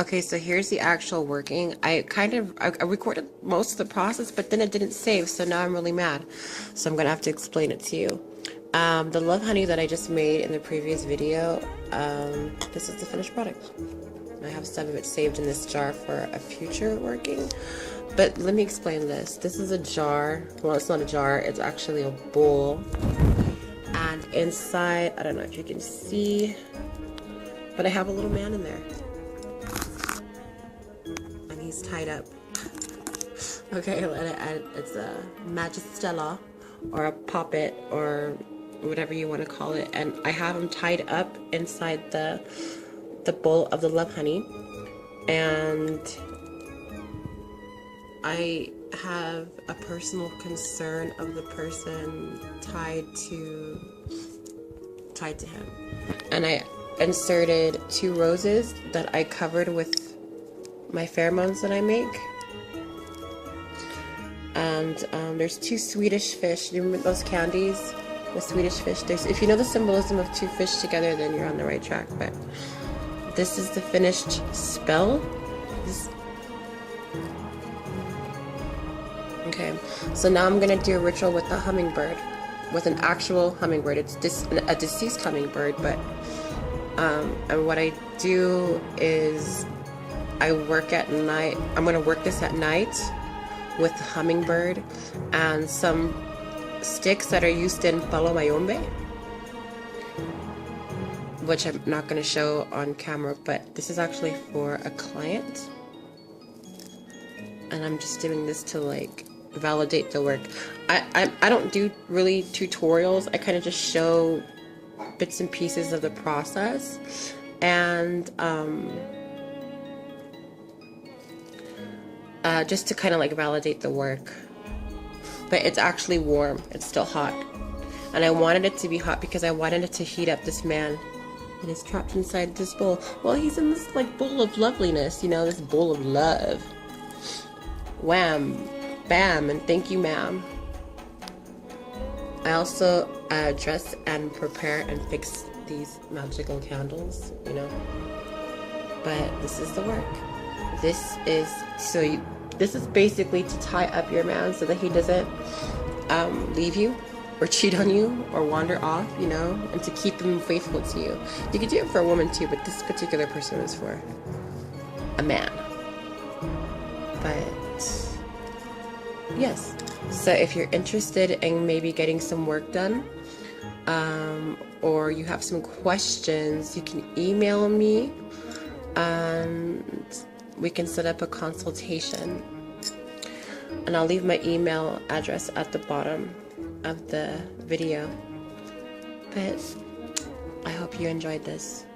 Okay, so here's the actual working. I recorded most of the process, but then it didn't save, so now I'm really mad. So I'm gonna have to explain it to you. The love honey that I just made in the previous video, this is the finished product. I have some of it saved in this jar for a future working. But let me explain this. This is a jar. Well, it's not a jar, it's actually a bowl. And inside, I don't know if you can see, but I have a little man in there. And he's tied up. Okay, it's a Magistella or a poppet or whatever you want to call it. And I have him tied up inside the bowl of the love honey. And I have a personal concern of the person tied to him. And I inserted 2 roses that I covered with my pheromones that I make. And there's 2 Swedish fish. Do you remember those candies? The Swedish fish. If you know the symbolism of 2 fish together, then you're on the right track. But this is the finished spell. Okay, so now I'm gonna do a ritual with the hummingbird, with an actual hummingbird. It's a deceased hummingbird, but and what I do is I work at night. I'm gonna work this at night with the hummingbird and some sticks that are used in palo mayombe, which I'm not gonna show on camera, but this is actually for a client, and I'm just doing this to like validate the work. I don't do really tutorials. I kind of just show bits and pieces of the process, and just to kind of like validate the work. But it's actually warm. It's still hot, and I wanted it to be hot because I wanted it to heat up this man. And he's trapped inside this bowl. Well, he's in this like bowl of loveliness, you know, this bowl of love. Wham, bam, and thank you, ma'am. I also dress and prepare and fix these magical candles, you know. But this is the work. This is basically to tie up your man so that he doesn't leave you or cheat on you or wander off, you know, and to keep him faithful to you. You could do it for a woman too, but this particular person is for a man. But yes, so if you're interested in maybe getting some work done, or you have some questions, you can email me and we can set up a consultation. And I'll leave my email address at the bottom of the video. But I hope you enjoyed this.